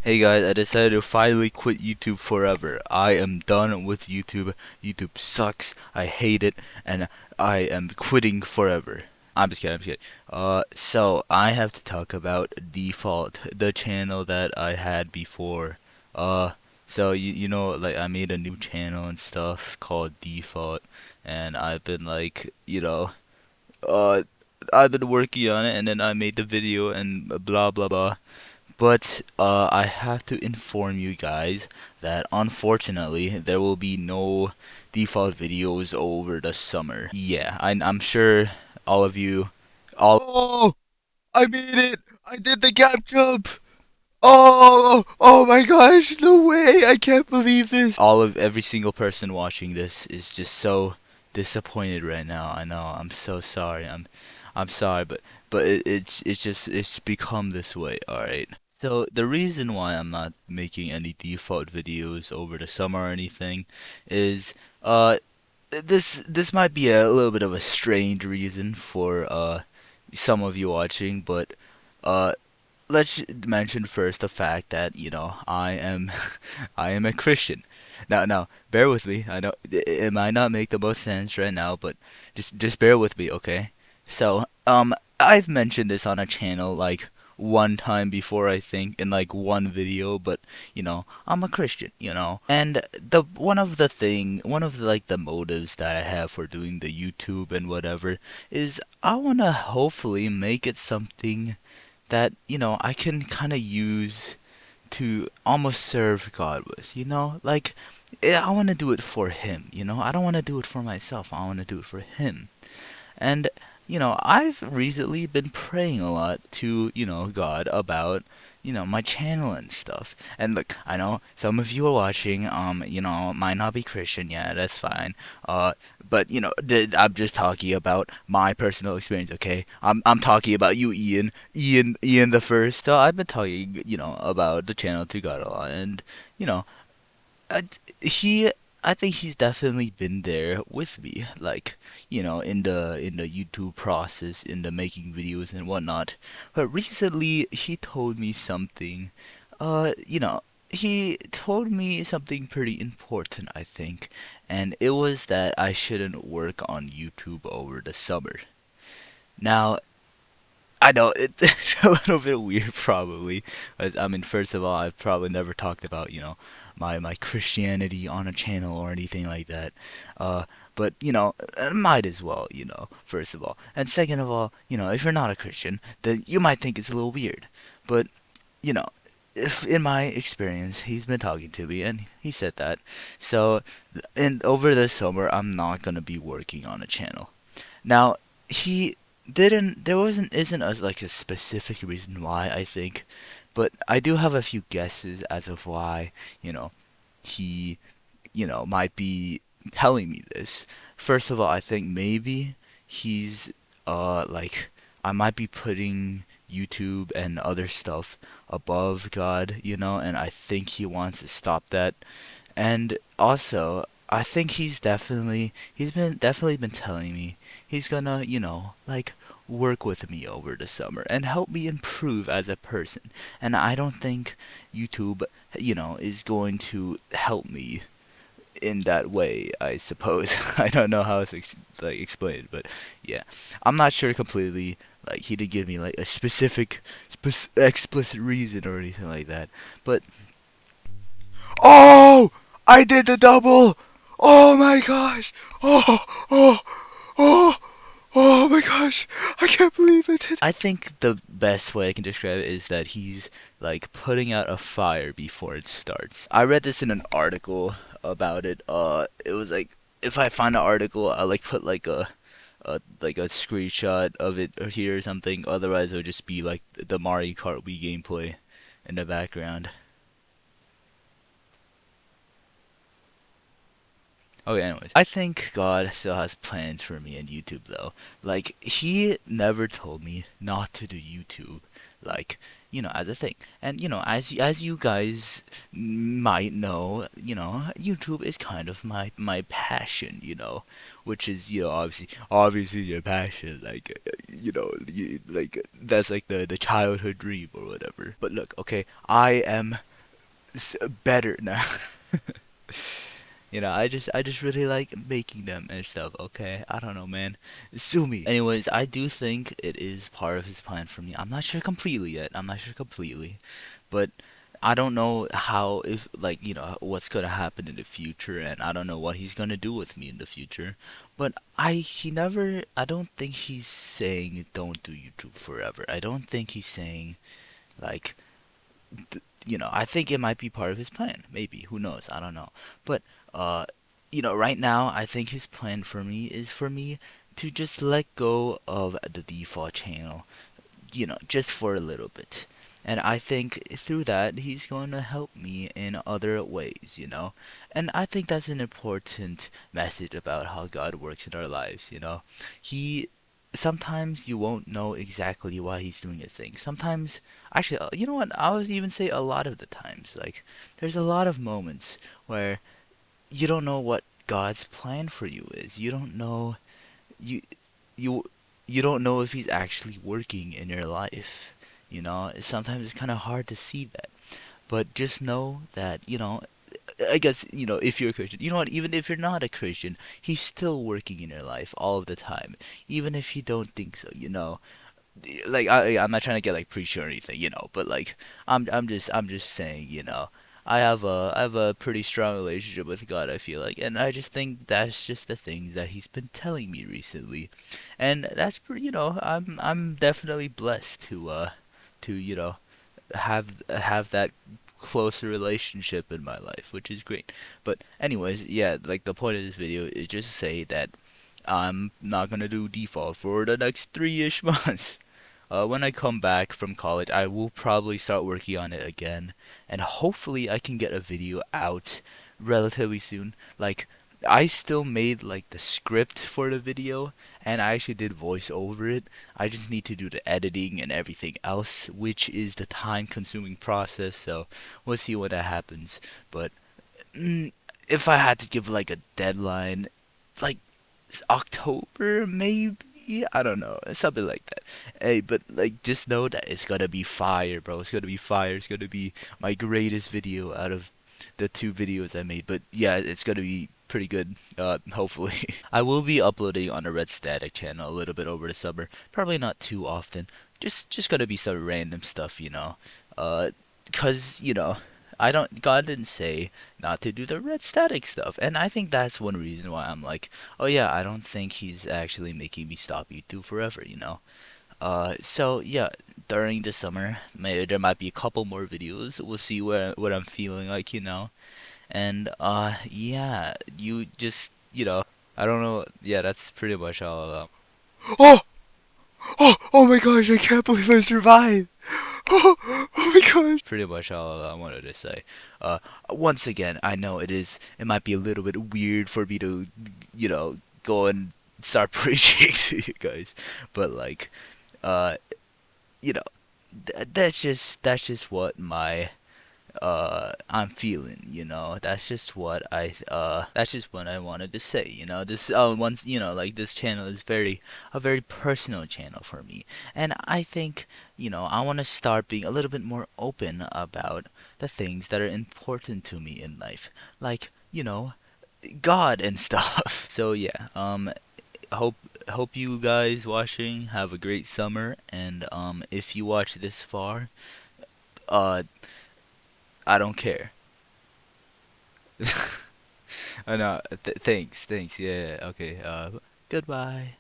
Hey guys, I decided to finally quit YouTube forever. I am done with YouTube. YouTube sucks. I hate it, and I am quitting forever. I'm just kidding. So I have to talk about Default, the channel that I had before. Uh, so you know, like I made a new channel and stuff called Default, and I've been like, uh, I've been working on it, and then I made the video and blah blah blah. But I have to inform you guys that unfortunately there will be no default videos over the summer. Yeah, I'm sure all of you, all. Oh, I made it! I did the gap jump! Oh my gosh, no way! I can't believe this! All of every single person watching this is just so disappointed right now. I know. I'm so sorry. I'm sorry, but it's become this way. All right. So the reason why I'm not making any default videos over the summer or anything is this might be a little bit of a strange reason for some of you watching, but uh let's mention first the fact that I am I am a Christian. Now, bear with me. I know it might not make the most sense right now, but just bear with me, okay? So, I've mentioned this on a channel like one time before, I think, in like one video, but I'm a Christian, and the one of the like the motives that I have for doing the YouTube and whatever is I wanna hopefully make it something that I can kind of use to almost serve God with, like I want to do it for him, I don't want to do it for myself, I want to do it for him. And I've recently been praying a lot to, God about, my channel and stuff. And look, I know some of you are watching, might not be Christian, yeah, that's fine. Uh, but I'm just talking about my personal experience, okay? I'm talking about you, Ian the first. So I've been talking, about the channel to God a lot, and you know, uh, he I think he's definitely been there with me, like in the YouTube process, in the making videos and whatnot. But recently, he told me something. He told me something pretty important, I think, and it was that I shouldn't work on YouTube over the summer. Now, I know it's a little bit weird, probably. I mean, first of all, I've probably never talked about, my Christianity on a channel or anything like that. Uh, but might as well, first of all, and second of all, if you're not a Christian, then you might think it's a little weird. But you know, if in my experience, he's been talking to me and he said that. So, and over the summer, I'm not gonna be working on a channel. Now, he didn't. There wasn't isn't a like a specific reason why, I think, but I do have a few guesses as of why he might be telling me this. First of all, I think maybe he's like I might be putting YouTube and other stuff above God, and I think he wants to stop that. And also, I think he's been definitely been telling me he's gonna, like work with me over the summer and help me improve as a person. And I don't think YouTube, is going to help me in that way, I suppose. I don't know how to like explain it, but yeah. I'm not sure completely. Like he didn't give me like a specific explicit reason or anything like that. But Oh! I did the double! Oh my gosh! Oh, oh, oh, oh my gosh! I can't believe it! I think the best way I can describe it is that he's like putting out a fire before it starts. I read this in an article about it. It was like if I find an article, I like put like a screenshot of it here or something. Otherwise, it would just be like the Mario Kart Wii gameplay in the background. Okay, anyways. I think God still has plans for me in YouTube though. Like he never told me not to do YouTube, like, as a thing. And as you guys might know, YouTube is kind of my passion, which is, obviously your passion, like like that's like the childhood dream or whatever. But look, okay, I am better now. I just really like making them and stuff, okay? I don't know, man. Sue me. Anyways, I do think it is part of his plan for me. I'm not sure completely yet. I'm not sure completely. But I don't know how, if, like, what's gonna happen in the future, and I don't know what he's gonna do with me in the future. But I don't think he's saying don't do YouTube forever. I don't think he's saying, like, I think it might be part of his plan. Maybe. Who knows? I don't know. But, uh, right now, I think his plan for me is for me to just let go of the default channel, just for a little bit. And I think through that, he's going to help me in other ways. And I think that's an important message about how God works in our lives. He Sometimes you won't know exactly why he's doing a thing. Sometimes, actually, you know what? I would even say a lot of the times. Like, there's a lot of moments where you don't know what God's plan for you is. You don't know you you you don't know if he's actually working in your life. Sometimes it's kind of hard to see that. But just know that, I guess, if you're a Christian, you know what, even if you're not a Christian, he's still working in your life all of the time. Even if you don't think so. Like, I'm not trying to get like preachy or anything, but like I'm just saying, I have a pretty strong relationship with God, I feel like, and I just think that's just the things that he's been telling me recently. And that's pretty, I'm definitely blessed to have that closer relationship in my life, which is great. But anyways, yeah, like the point of this video is just to say that I'm not gonna do default for the next 3-ish months. When I come back from college, I will probably start working on it again, and hopefully I can get a video out relatively soon. Like, I still made like the script for the video, and I actually did voice over it. I just need to do the editing and everything else, which is the time-consuming process. So we'll see when that happens. But mm, if I had to give like a deadline, like October maybe. I don't know, something like that. Hey, but like just know that it's gonna be fire, bro. It's gonna be fire. It's gonna be my greatest video out of the 2 videos I made. But yeah, it's gonna be pretty good. Hopefully. I will be uploading on the Red Static channel a little bit over the summer. Probably not too often. Just gonna be some random stuff. Uh, 'Cause I don't. God didn't say not to do the red static stuff, and I think that's one reason why I'm like, oh yeah, I don't think he's actually making me stop YouTube forever. So yeah, during the summer, maybe there might be a couple more videos. We'll see what I'm feeling like. And yeah, you just I don't know. Yeah, that's pretty much all. Oh, oh my gosh, I can't believe I survived. Oh, oh my gosh. Pretty much all I wanted to say. Uh, Once again, I know it might be a little bit weird for me to, go and start preaching to you guys, but like, uh, you know, that's just what I'm feeling. That's just what I wanted to say. This once like this channel is a very personal channel for me. And I think, I want to start being a little bit more open about the things that are important to me in life. Like, God and stuff. So yeah, hope hope you guys watching have a great summer, and if you watch this far, uh I don't care. I know. Thanks. Yeah. Okay. Goodbye.